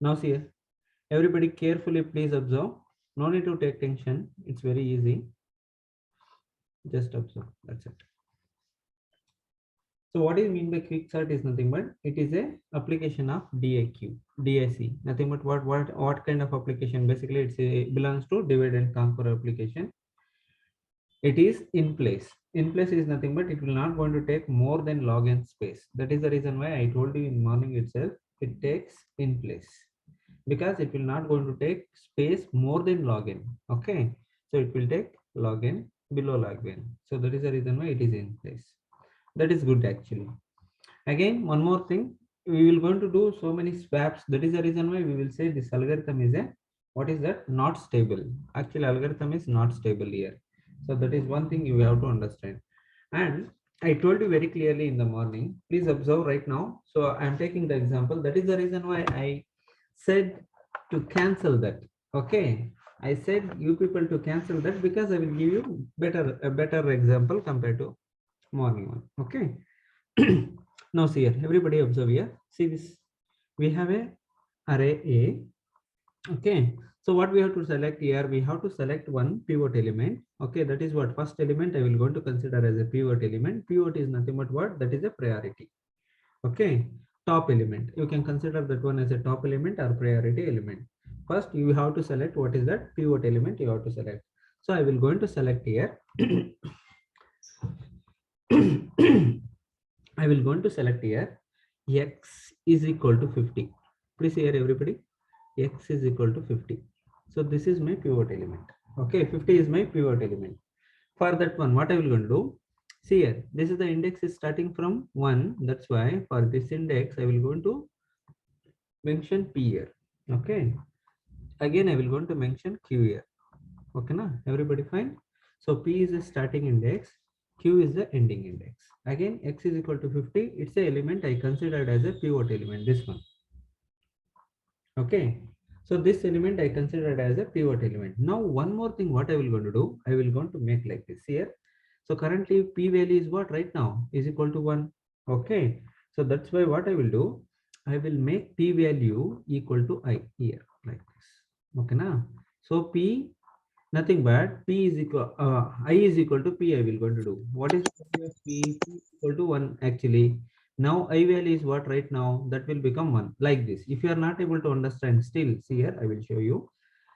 Now see here, everybody carefully please observe. No need to take tension, it's very easy. Just observe, that's it. So what is mean by quick sort is nothing but it is a application of DAQ, DAC. Nothing but what kind of application? Basically, it belongs to divide and conquer application. It is in place. In place is nothing but it will not going to take more than log n space. That is the reason why I told you in morning itself. It takes in place because it will not going to take space more than log n. Okay, so it will take log n below log n. So that is the reason why it is in place. That is good actually. Again, one more thing, we will going to do so many swaps. That is the reason why we will say this algorithm is a, what is that? Not stable. Actually, algorithm is not stable here. So that is one thing you have to understand. And I told you very clearly in the morning, please observe right now. So I am taking the example. That is the reason why I said to cancel that. Okay. I said you people to cancel that because I will give you a better example compared to morning one. Okay. Now see here, everybody observe here. See this, we have a array A. Okay, so what we have to select here, we have to select one pivot element. Okay, that is what first element I will going to consider as a pivot element. Pivot is nothing but what? That is a priority. Okay, top element, you can consider that one as a top element or priority element. First you have to select what is that pivot element you have to select. So I will going to select here. I will going to select here x is equal to 50. Please here everybody, x is equal to 50. So this is my pivot element. Okay, 50 is my pivot element. For that one, what I will going to do? See here, this is the index is starting from 1. That's why for this index, I will going to mention p here. Okay. Again, I will going to mention q here. Okay, na? Everybody fine? So p is the starting index, q is the ending index. Again, x is equal to 50. It's the element I considered as a pivot element, this one. Okay, so this element I considered as a pivot element. Now one more thing, what I will going to do, I will going to make like this here. So currently p value is what right now is equal to 1. Okay, so that's why what I will do, I will make p value equal to I here like this. Okay, now so p nothing but p is equal I is equal to p. I will going to do what is the value of p? P is equal to 1 actually. Now I value is what right now, that will become 1 like this. If you are not able to understand, still see here, I will show you.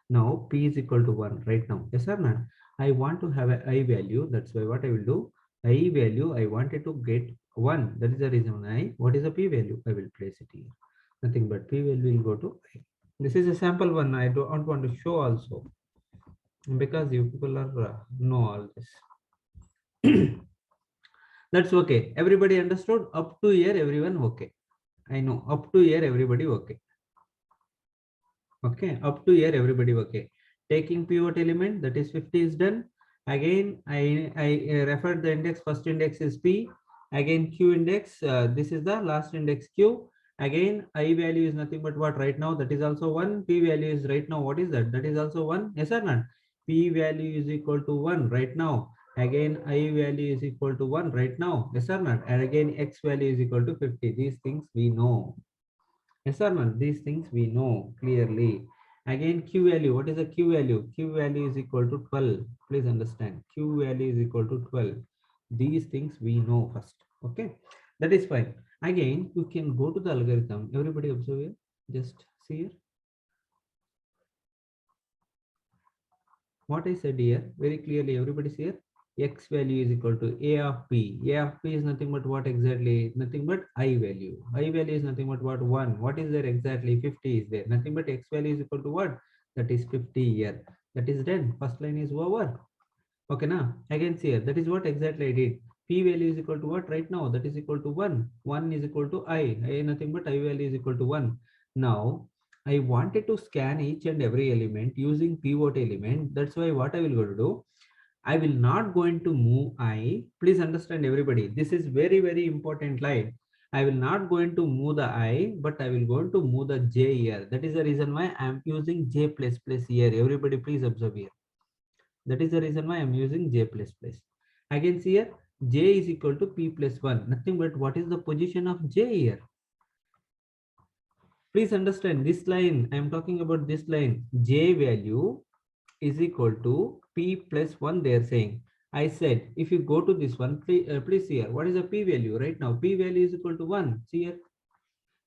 Now p is equal to 1 right now, yes or not? I want to have a I value, that's why what I will do, I value I wanted to get 1, that is the reason I, what is the p value, I will place it here. Nothing but p value will go to I. This is a sample one, I don't want to show also because you people are know all this. That's okay. Everybody understood up to here, everyone okay. I know up to here, everybody okay. Okay, up to here, everybody okay. Taking pivot element, that is 50 is done. Again, I referred the index, first index is P. Again, Q index, this is the last index Q. Again, I value is nothing but what right now, that is also 1. P value is right now, what is that? That is also 1. Yes or not? P value is equal to 1 right now. Again, I value is equal to 1 right now. Yes or not? And again, X value is equal to 50. These things we know. Yes or not? These things we know clearly. Again, Q value. What is the Q value? Q value is equal to 12. Please understand. Q value is equal to 12. These things we know first. Okay. That is fine. Again, you can go to the algorithm. Everybody observe here. Just see here. What I said here very clearly. Everybody see here. X value is equal to A of P. A of P is nothing but what exactly? Nothing but I value. I value is nothing but what? 1. What is there exactly? 50 is there. Nothing but X value is equal to what? That is 50 here. That is done. First line is over. Okay, now again see here. That is what exactly I did. P value is equal to what right now? That is equal to 1. 1 is equal to I. I nothing but I value is equal to 1. Now I wanted to scan each and every element using pivot element. That's why what I will go to do, I will not going to move I. Please understand everybody. This is very, very important line. I will not going to move the I, but I will going to move the J here. That is the reason why I am using J plus plus here. Everybody please observe here. That is the reason why I am using J plus plus. Again see here, J is equal to P plus 1. Nothing but what is the position of J here? Please understand this line. I am talking about this line. J value is equal to P plus 1. They are saying. I said, if you go to this one, please here. What is the P value right now? P value is equal to 1. See here.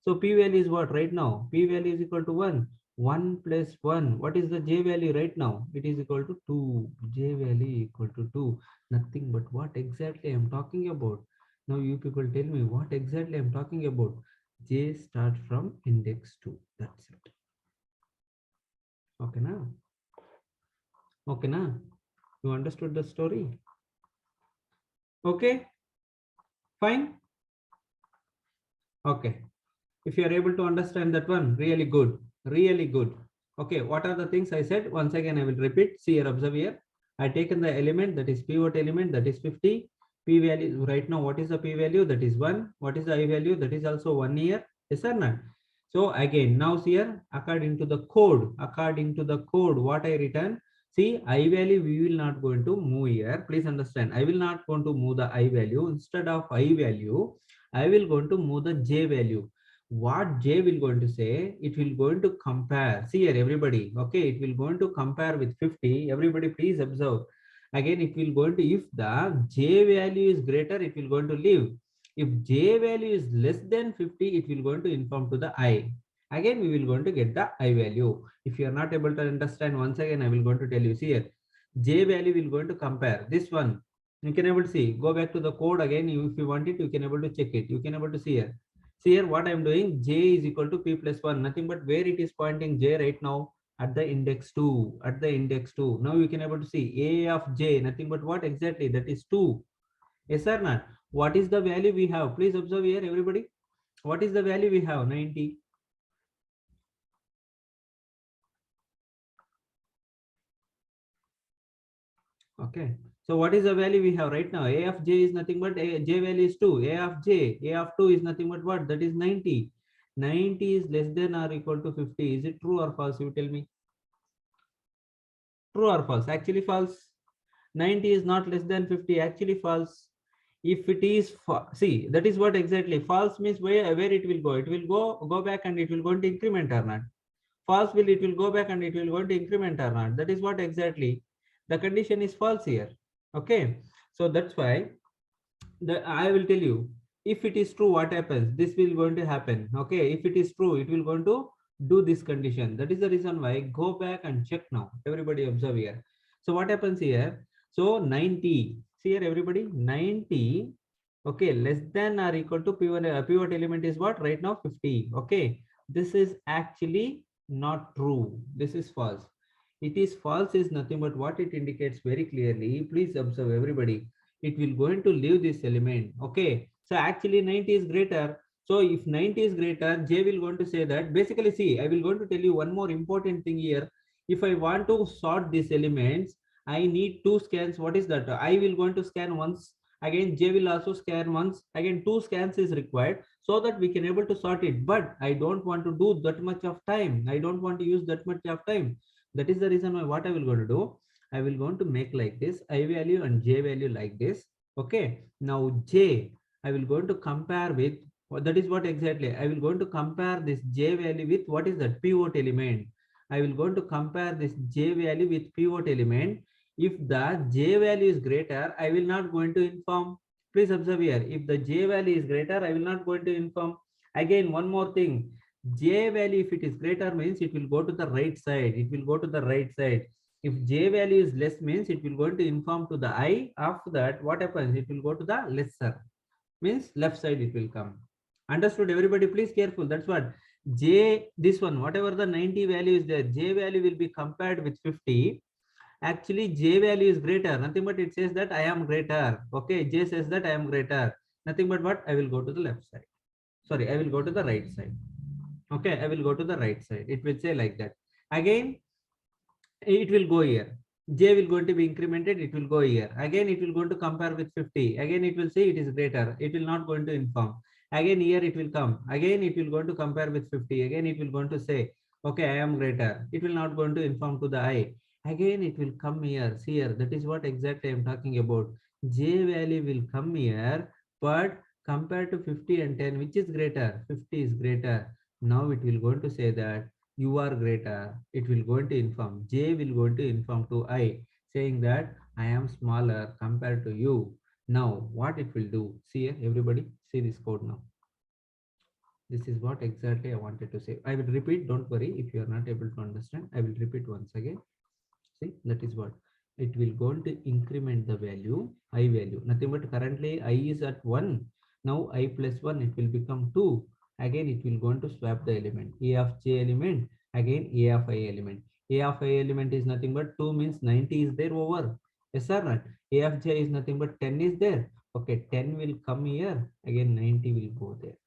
So P value is what right now? P value is equal to 1. 1 plus 1. What is the J value right now? It is equal to 2. J value equal to 2. Nothing but what exactly I am talking about. Now you people tell me what exactly I am talking about. J start from index 2. That's it. Okay, now. Okay, now. You understood the story? Okay, fine. Okay. If you are able to understand that one, really good. Really good. Okay, what are the things I said? Once again, I will repeat. See here, observe here. I taken the element that is pivot element that is 50. P value right now. What is the P value? That is 1. What is the I value? That is also 1 here. Yes or not? So again, now here, according to the code, what I written, see, I value, we will not going to move here. Please understand, I will not going to move the I value. Instead of I value, I will going to move the J value. What J will going to say, it will going to compare. See here, everybody. Okay, it will going to compare with 50. Everybody, please observe. Again, it will going to, if the J value is greater, it will going to leave. If J value is less than 50, it will going to inform to the I. Again, we will going to get the I value. If you are not able to understand, once again, I will going to tell you. See here, J value will going to compare this one. You can able to see. Go back to the code again. If you want it, you can able to check it. You can able to see here. See here what I am doing. J is equal to P plus 1. Nothing but where it is pointing J right now, at the index 2. At the index 2. Now you can able to see A of J. Nothing but what exactly? That is 2. Yes or not? What is the value we have? Please observe here, everybody. What is the value we have? 90. Okay. So what is the value we have right now? A of J is nothing but J value is 2. A of J, A of 2 is nothing but what? That is 90. 90 is less than or equal to 50. Is it true or false? You tell me. True or false? Actually false. 90 is not less than 50. Actually false. If it is, see, that is what exactly. False means where it will go. It will go back and it will go to increment or not. False will, it will go back and it will go to increment or not. That is what exactly. The condition is false here. Okay. So that's why I will tell you, if it is true, what happens? This will going to happen. Okay. If it is true, it will going to do this condition. That is the reason why go back and check now. Everybody observe here. So what happens here? So 90. See here, everybody, 90. Okay, less than or equal to pivot element is what right now? 50. Okay. This is actually not true. This is false. It is false is nothing but what it indicates very clearly. Please observe, everybody. It will going to leave this element. Okay. So actually 90 is greater. So if 90 is greater, J will going to say that. Basically, see, I will going to tell you one more important thing here. If I want to sort these elements, I need two scans. What is that? I will going to scan once. Again, J will also scan once. Again, two scans is required so that we can able to sort it. But I don't want to do that much of time. I don't want to use that much of time. That is the reason why what I will going to do. I will going to make like this I value and J value like this. Okay. Now J, I will going to compare with, that is what exactly I will going to compare this J value with what is that pivot element. I will going to compare this J value with pivot element. If the J value is greater, I will not going to inform. Please observe here. If the J value is greater, I will not going to inform. Again, one more thing. J value, if it is greater, means it will go to the right side. It will go to the right side. If J value is less, means it will go to inform to the I. After that, what happens? It will go to the lesser. Means left side it will come. Understood, everybody? Please careful. That's what J, this one, whatever the 90 value is there, J value will be compared with 50. Actually, J value is greater. Nothing but it says that I am greater. Okay, J says that I am greater. Nothing but what? I will go to the left side. Sorry, I will go to the right side. Okay, I will go to the right side. It will say like that. Again, it will go here. J will going to be incremented. It will go here. Again, it will going to compare with 50. Again, it will say it is greater. It will not going to inform. Again, here it will come. Again, it will going to compare with 50. Again, it will going to say, okay, I am greater. It will not going to inform to the I. Again, it will come here. See here. That is what exactly I am talking about. J value will come here, but compared to 50 and 10, which is greater? 50 is greater. Now it will going to say that you are greater. It will going to inform. J will going to inform to I, saying that I am smaller compared to you. Now what it will do? See here, everybody, see this code now. This is what exactly I wanted to say. I will repeat. Don't worry if you are not able to understand. I will repeat once again. See, that is what it will going to increment the value, I value. Nothing but currently I is at 1. Now I plus 1, it will become 2. Again, it will going to swap the element. A of j element, again A of I element. A of I element is nothing but 2 means 90 is there over. Yes or not? A of j is nothing but 10 is there. Okay, 10 will come here. Again, 90 will go there.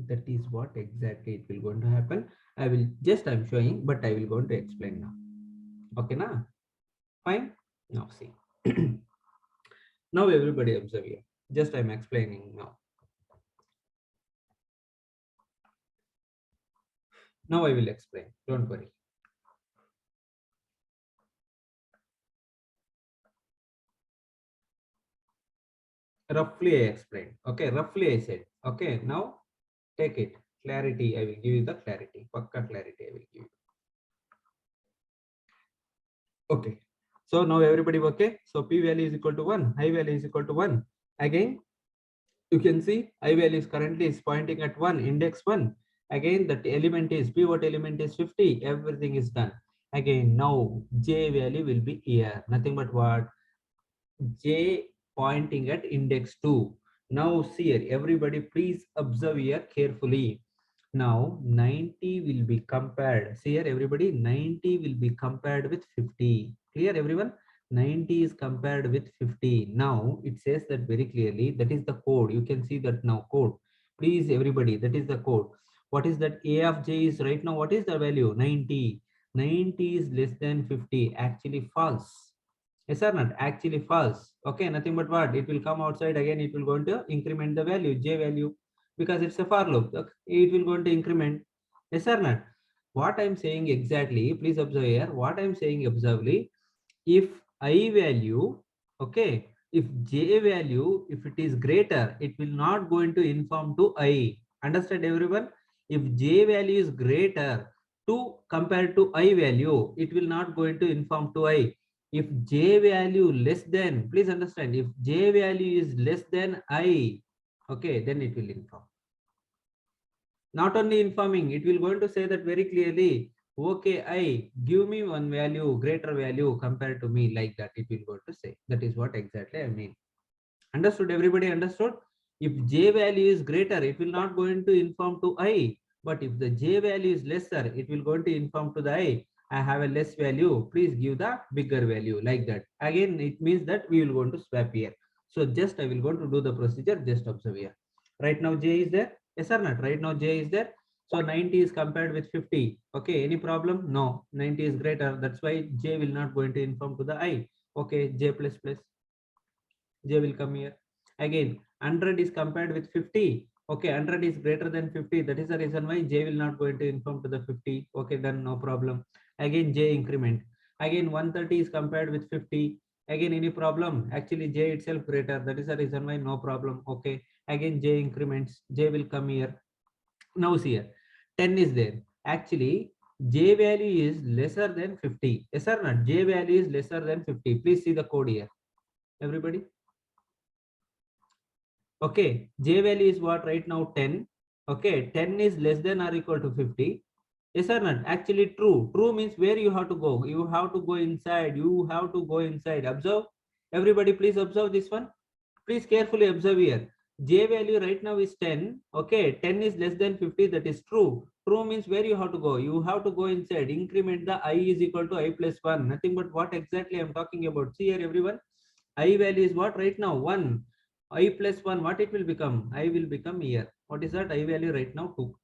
That is what exactly it will going to happen. I will just, I'm showing, but I will going to explain now. Okay, now. Fine. Now see. Now everybody observe here. Just I'm explaining now. Now I will explain. Don't worry. Roughly I explained. Okay, roughly I said. Okay, now take it. Clarity. I will give you the clarity. Pakka clarity I will give you. Okay. So now everybody okay. So P value is equal to 1. I value is equal to 1. Again, you can see I value is currently is pointing at 1, index 1. Again, that element is pivot element is 50. Everything is done. Again, now J value will be here. Nothing but what? J pointing at index 2. Now see here, everybody please observe here carefully. Now 90 will be compared. See here, everybody, 90 will be compared with 50. Clear, everyone? 90 is compared with 50. Now it says that very clearly. That is the code. You can see that now code. Please, everybody, that is the code. What is that? A of j is right now. What is the value? 90. 90 is less than 50. Actually false. Yes or not? Actually false. Okay, nothing but what? It will come outside again. It will going to increment the value, j value, because it's a for loop. Okay? It will going to increment. Yes or not? What I'm saying exactly, please observe here. What I'm saying observely, if I value, okay, if j value, if it is greater, it will not going to inform to I. Understand everyone? If j value is greater to compared to I value, it will not going to inform to I. If j value less than, please understand, if j value is less than I, okay, then it will inform. Not only informing, it will going to say that very clearly, okay, I give me one value, greater value compared to me, like that it will go to say. That is what exactly I mean. Understood? Everybody understood? If j value is greater, it will not going to inform to I. But if the j value is lesser, it will going to inform to the I have a less value. Please give the bigger value, like that. Again, it means that we will going to swap here. So just I will going to do the procedure. Just observe here. Right now j is there. Yes or not? Right now j is there. So 90 is compared with 50. Okay, any problem? No, 90 is greater. That's why j will not going to inform to the I. Okay, j plus plus. J will come here. Again, 100 is compared with 50. Okay, 100 is greater than 50. That is the reason why J will not going to inform to the 50. Okay, done, no problem. Again, J increment. Again, 130 is compared with 50. Again, any problem? Actually, J itself greater. That is the reason why no problem. Okay, again, J increments. J will come here. Now see here, 10 is there. Actually, J value is lesser than 50. Yes or not? J value is lesser than 50. Please see the code here. Everybody. Okay, j value is what right now? 10. Okay, 10 is less than or equal to 50. Yes or not? Actually true. True means where you have to go. You have to go inside. You have to go inside. Observe. Everybody please observe this one. Please carefully observe here. J value right now is 10. Okay, 10 is less than 50. That is true. True means where you have to go. You have to go inside. Increment the I is equal to I plus 1. Nothing but what exactly I'm talking about. See here everyone. I value is what right now? 1. I plus 1, what it will become? I will become here. What is that? I value right now 2.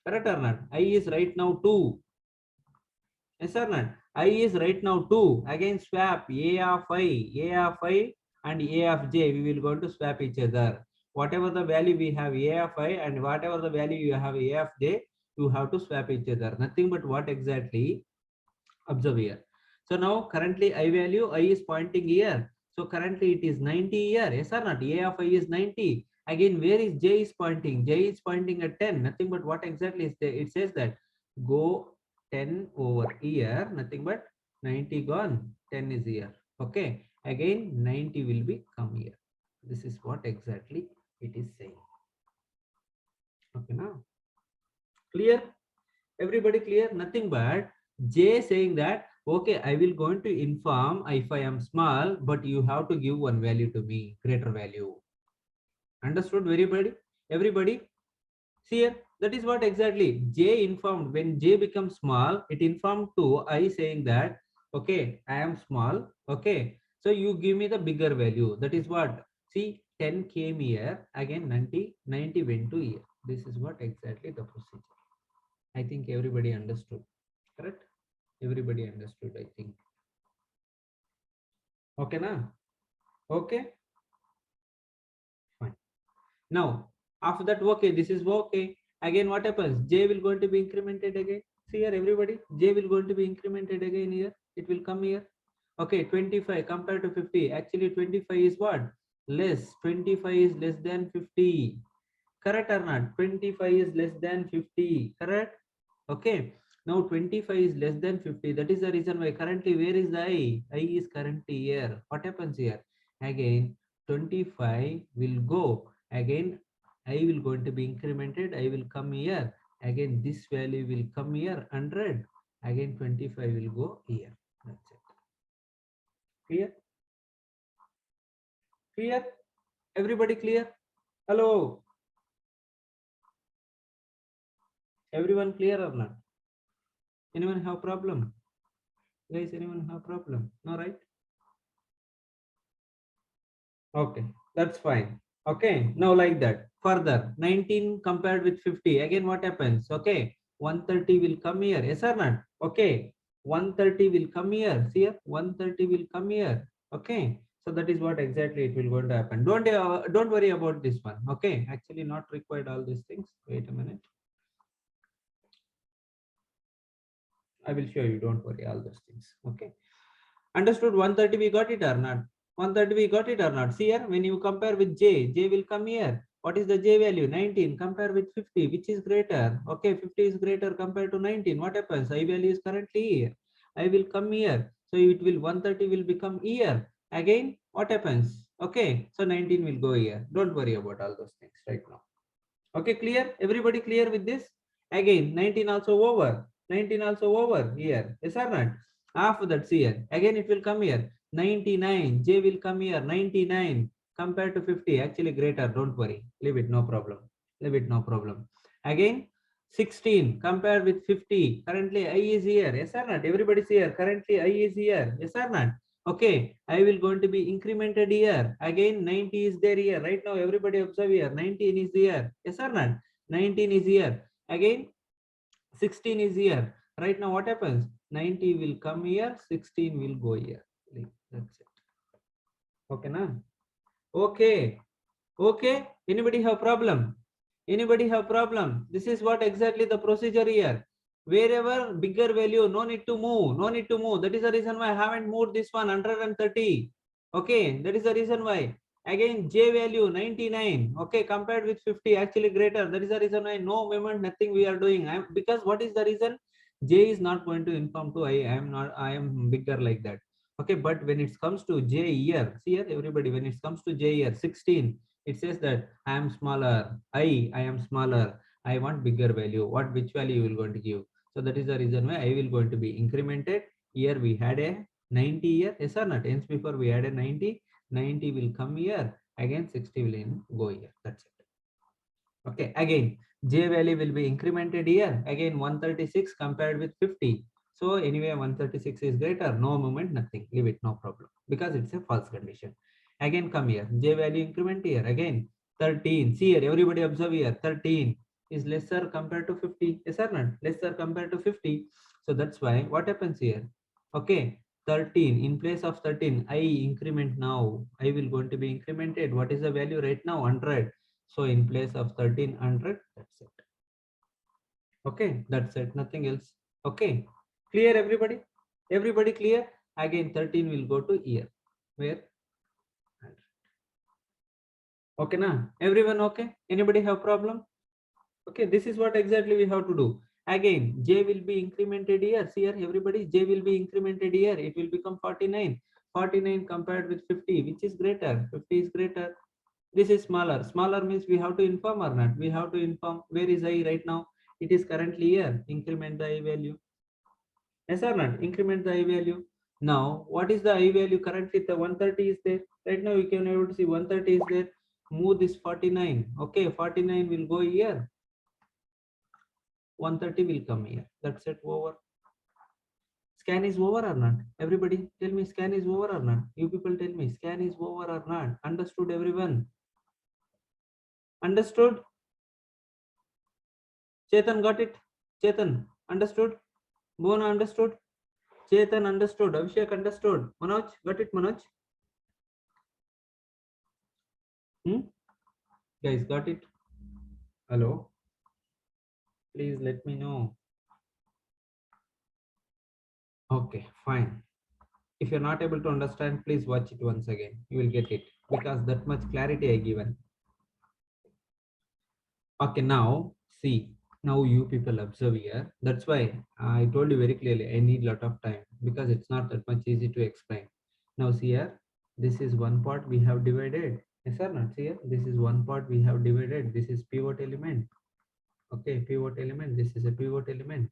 Correct or not? I is right now 2. Yes or not? I is right now 2. Again swap A of I and A of J. We will go to swap each other. Whatever the value we have A of I and whatever the value you have A of J, you have to swap each other. Nothing but what exactly? Observe here. So now currently I value I is pointing here. So currently it is 90 here. Yes or not? A of I is 90. Again, where is J is pointing? J is pointing at 10, nothing but what exactly is there? It says that go 10 over here, nothing but 90 gone, 10 is here. Okay, again 90 will be come here. This is what exactly it is saying. Okay, now clear? Everybody clear? Nothing but J saying that okay, I will going to inform if I am small, but you have to give one value to me, greater value. Understood, everybody? Everybody? See here, that is what exactly J informed. When J becomes small, it informed to I saying that, okay, I am small. Okay, so you give me the bigger value. That is what, see, 10 came here, again 90 went to here. This is what exactly the procedure. I think everybody understood, correct? Everybody understood, I think. Okay, na? Okay, fine. Now, after that, okay, this is okay. Again, what happens? J will going to be incremented again. See here, everybody, J will going to be incremented again here. It will come here. Okay, 25 compared to 50. Actually, 25 is what? Less. 25 is less than 50. Correct or not? 25 is less than 50. Correct? Okay. Now 25 is less than 50. That is the reason why currently where is the I? I is currently here. What happens here? Again, 25 will go. Again, I will going to be incremented. I will come here. Again, this value will come here 100. Again, 25 will go here. That's it. Clear? Clear? Everybody clear? Hello? Everyone clear or not? Anyone have problem? Guys, anyone have problem? No, right? Okay, that's fine. Okay, now like that. Further, 19 compared with 50. Again, what happens? Okay, 130 will come here. Yes or not? Okay, 130 will come here. See here, 130 will come here. Okay, so that is what exactly it will going to happen. Don't worry about this one. Okay, actually not required all these things. Wait a minute. I will show you. Don't worry all those things. Okay. Understood? 130 we got it or not? 130 we got it or not? See here, when you compare with J, J will come here. What is the J value? 19. Compare with 50, which is greater? Okay, 50 is greater compared to 19. What happens? I value is currently here. I will come here. So it will 130 will become here. Again, what happens? Okay, so 19 will go here. Don't worry about all those things right now. Okay, clear? Everybody clear with this? Again, 19 also over. 19 also over here. Yes or not? After that, see here. Again, it will come here. 99. J will come here. 99 compared to 50. Actually, greater. Don't worry. Leave it. No problem. Leave it. No problem. Again, 16 compared with 50. Currently, I is here. Yes or not? Everybody's here. Currently, I is here. Yes or not? Okay, I will going to be incremented here. Again, 90 is there here. Right now, everybody observe here. 19 is here. Yes or not? 19 is here. Again, 16 is here. Right now, what happens? 90 will come here. 16 will go here. That's it. Okay, na? Okay. Okay. Anybody have problem? Anybody have problem? This is what exactly the procedure here. Wherever bigger value, no need to move. No need to move. That is the reason why I haven't moved this one 130. Okay, that is the reason why. Again, J value 99. Okay, compared with 50, actually greater. That is the reason why no movement, nothing we are doing. Because what is the reason? J is not going to inform to I am not, I am bigger like that. Okay, but when it comes to J here, see here, everybody, when it comes to J here, 16, it says that I am smaller. I am smaller. I want bigger value. What which value you will going to give? So that is the reason why I will going to be incremented. Here we had a 90 here. Yes or not? Hence before we had a 90. 90 will come here. Again 60 will go here. That's it. Okay. Again J value will be incremented here. Again 136 compared with 50. So anyway 136 is greater. No movement, nothing. Leave it. No problem. Because it's a false condition. Again come here. J value increment here. Again 13. See here. Everybody observe here. 13 is lesser compared to 50. Yes or not? Lesser compared to 50. So that's why what happens here? Okay. 13 in place of 13 I increment now. I will going to be incremented. What is the value right now? 100. So in place of 1300, that's it. Okay, that's it. Nothing else. Okay, clear everybody? Everybody clear? Again 13 will go to here. Where? Okay, na? Everyone okay? Anybody have problem? Okay, this is what exactly we have to do. Again, j will be incremented here. See here, everybody, j will be incremented here. It will become 49. 49 compared with 50, which is greater. 50 is greater. This is smaller. Smaller means we have to inform or not. We have to inform where is I right now. It is currently here. Increment the I value. Yes or not? Increment the I value. Now, what is the I value? Currently, the 130 is there. Right now, we can able to see 130 is there. Move this 49. Okay, 49 will go here. 130 will come here. That's it. Over. Scan is over or not? Everybody, tell me scan is over or not? You people tell me scan is over or not? Understood, everyone? Understood? Chetan got it? Chetan, understood? Bona understood? Chetan understood? Abhishek understood? Manoj, got it, Manoj? Hmm? Guys, got it? Hello? Please let me know. Okay, fine. If you're not able to understand, please watch it once again. You will get it because that much clarity I given. Okay, now see. Now you people observe here. That's why I told you very clearly I need a lot of time because it's not that much easy to explain. Now see here. This is one part we have divided. Yes or not? See here. This is one part we have divided. This is pivot element. Okay, pivot element. This is a pivot element.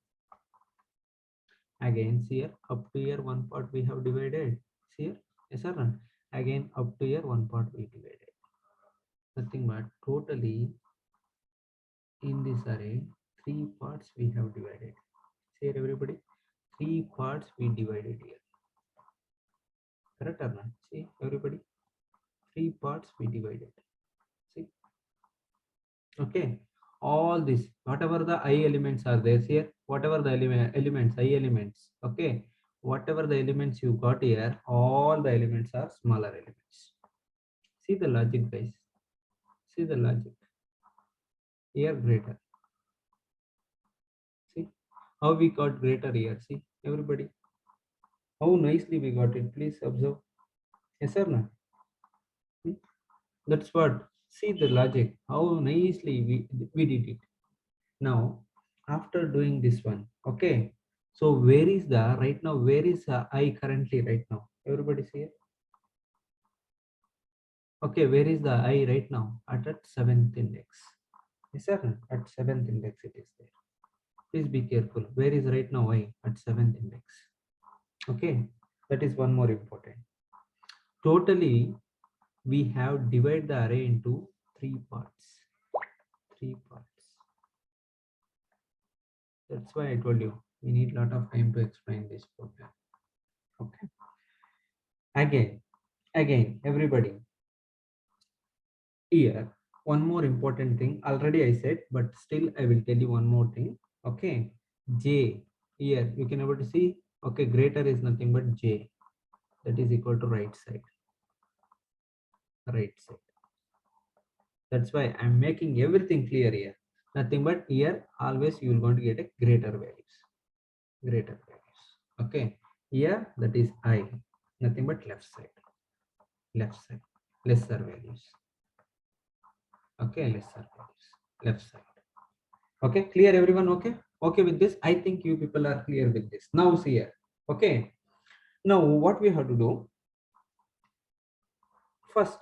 Again, see here, up to here one part we have divided. See here, yes or not? Again, up to here one part we divided. Nothing but totally in this array, three parts we have divided. See here, everybody, three parts we divided here. Correct or not? See, everybody, three parts we divided. See, okay. All this, whatever the I elements are there, here, whatever the elements, I elements, okay, whatever the elements you got here, all the elements are smaller elements. See the logic, guys. See the logic. Here greater. See how we got greater here. See everybody. How nicely we got it. Please observe. Yes or no? Hmm? That's what. See the logic. How nicely we did it. Now, after doing this one, okay. So where is the right now? Where is I currently right now? Everybody see it. Okay, where is the I right now? At seventh index. Yes or no? At seventh index it is there. Please be careful. Where is right now I at seventh index? Okay, that is one more important. Totally, we have divided the array into three parts. Three parts. That's why I told you we need a lot of time to explain this program. Okay. Again, everybody. Here, one more important thing. Already I said, but still I will tell you one more thing. Okay. J. Here you can able to see. Okay, greater is nothing but J. That is equal to right side. Right side. That's why I'm making everything clear here. Nothing but here always you will going to get a greater values. Greater values. Okay. Here that is I. Nothing but left side. Left side. Lesser values. Okay, lesser values. Left side. Okay, clear everyone? Okay. Okay with this. I think you people are clear with this. Now see here. Okay. Now what we have to do first.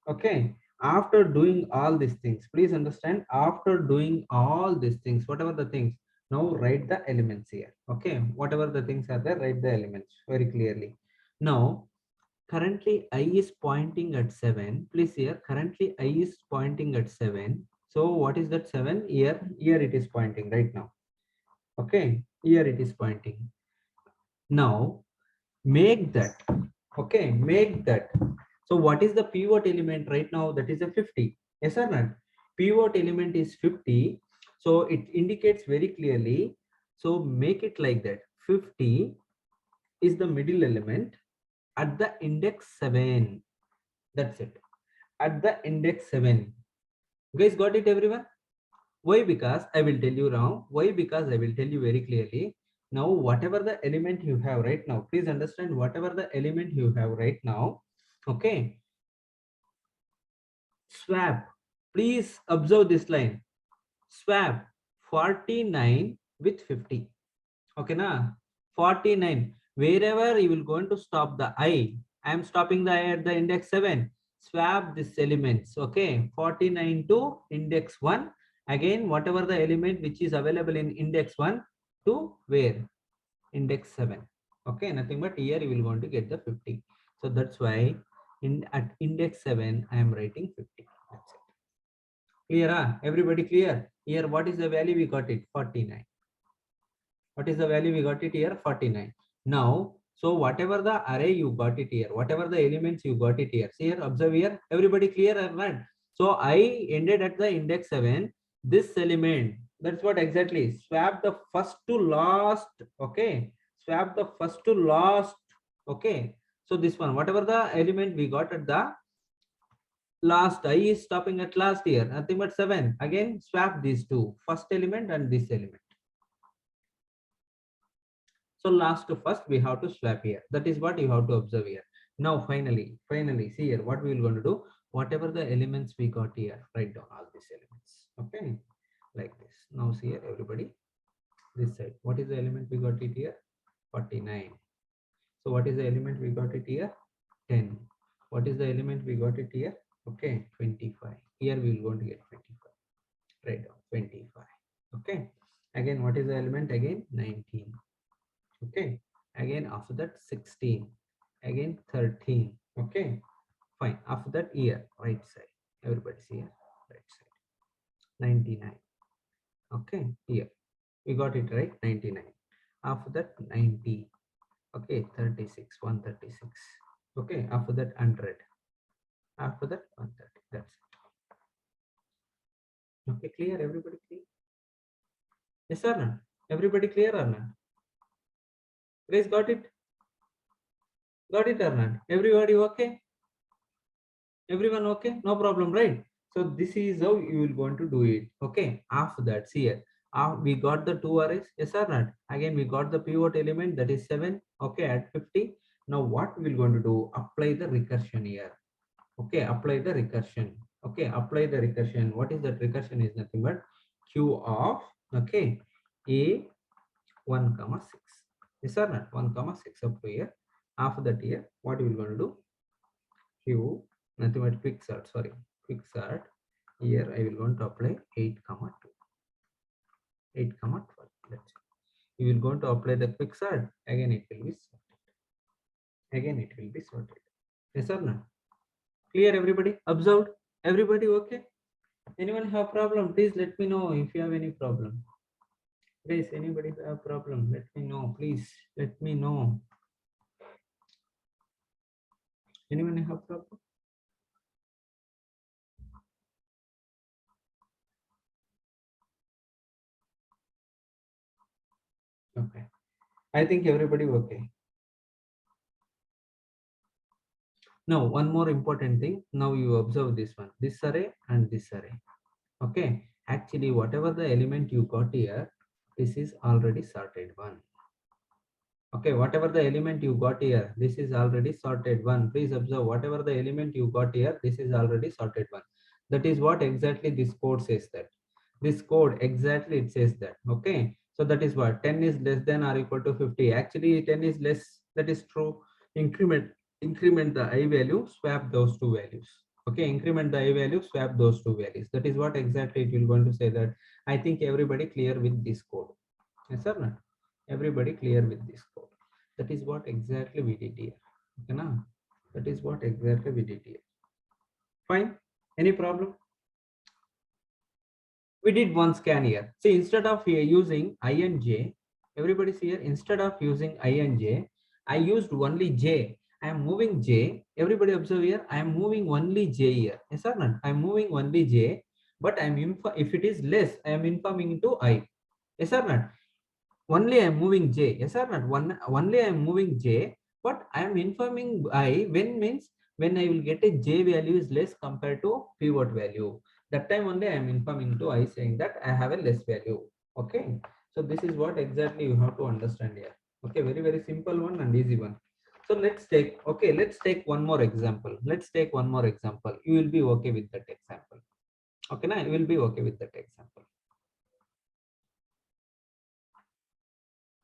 Okay, after doing all these things, please understand, after doing all these things, whatever the things, now write the elements here. Okay, whatever the things are there, write the elements very clearly. Now currently I is pointing at 7. Please here, currently I is pointing at 7. So what is that 7? Here it is pointing right now. Okay, here it is pointing. Now make that. Okay, make that. So what is the pivot element right now? That is a 50. Yes or not? Pivot element is 50. So it indicates very clearly. So make it like that. 50 is the middle element at the index 7. That's it. At the index 7. You guys got it, everyone? Why? Because I will tell you now. Why? Because I will tell you very clearly. Now, whatever the element you have right now, please understand whatever the element you have right now. Okay. Swap. Please observe this line. Swap 49 with 50. Okay, na? 49. Wherever you will going to stop the I am stopping the I at the index 7. Swap these elements. Okay, 49 to index 1. Again, whatever the element which is available in index 1 to where? Index 7. Okay, nothing but here you will going to get the 50. So that's why at index 7 I am writing 50. That's it. Clear? Everybody clear? Here what is the value we got it? 49. What is the value we got it here? 49. Now, so whatever the array you got it here, whatever the elements you got it here, see here, observe here, everybody clear or not? So I ended at the index 7. This element, that's what exactly, swap the first to last. Okay, swap the first to last. Okay, so this one, whatever the element we got at the last, I is stopping at last here, nothing but 7. Again, swap these two, first element and this element. So last to first we have to swap here. That is what you have to observe here. Now finally, see here what we will going to do. Whatever the elements we got here, write down all these elements. Okay, like this. Now see here, everybody, this side. What is the element we got it here? 49. So what is the element we got it here? 10. What is the element we got it here? Okay, 25. Here we will going to get 25. Write down 25. Okay. Again, what is the element? Again, 19. Okay, again after that 16, again 13. Okay, fine. After that year, right side, everybody see here, right side, 99. Okay, here we got it right, 99. After that 90. Okay, 36, 136. Okay, after that 100. After that 130. That's it. Okay, clear? Everybody clear? Yes or not? Everybody clear or not? Guys, got it? Got it or not? Everybody okay? Everyone okay? No problem, right? So this is how you will going to do it. Okay. After that, see here. We got the two arrays. Yes or not? Again, we got the pivot element that is 7. Okay, at 50. Now what we will going to do? Apply the recursion here. Okay, apply the recursion. Okay, apply the recursion. What is that recursion? Is nothing but q of, okay, a 1 comma 6. Yes or not? 1 comma 6 up to here. After that here, what we will going to do? Q, nothing but quick sort, sorry, quick sort. Here I will going to apply 8 comma 2, 8 comma 12. That's it. You will going to apply the quick sort. Again it will be sorted. Again it will be sorted. Yes or no? Clear, everybody? Observed? Everybody okay? Anyone have problem? Please let me know if you have any problem. Please, anybody have problem? Let me know. Please let me know. Anyone have problem? Okay. I think everybody okay. Now, one more important thing. Now you observe this one, this array and this array. Okay. Actually, whatever the element you got here, this is already sorted one. Okay. Whatever the element you got here, this is already sorted one. Please observe whatever the element you got here, this is already sorted one. That is what exactly this code says that. This code exactly it says that. Okay. So that is what 10 is less than or equal to 50. Actually, 10 is less. That is true. Increment the I value, swap those two values. Okay, increment the I value, swap those two values. That is what exactly it will going to say that. I think everybody clear with this code. Yes or not? Everybody clear with this code. That is what exactly we did here. Okay, na? That is what exactly we did here. Fine. Any problem? We did one scan here. See, instead of here using I and J, everybody see here, instead of using I and J, I used only J. I am moving J. Everybody observe here, I am moving only J here. Yes or not? I am moving only J, but I am if it is less, I am informing into I. Yes or not? Only I am moving J. Yes or not? Only I am moving J, but I am informing I when means when I will get a J value is less compared to pivot value. That time only I am informing to I saying that I have a less value. Okay. So this is what exactly you have to understand here. Okay. Very, very simple one and easy one. So let's take one more example. Let's take one more example. You will be okay with that example. Okay, now I will be okay with the text.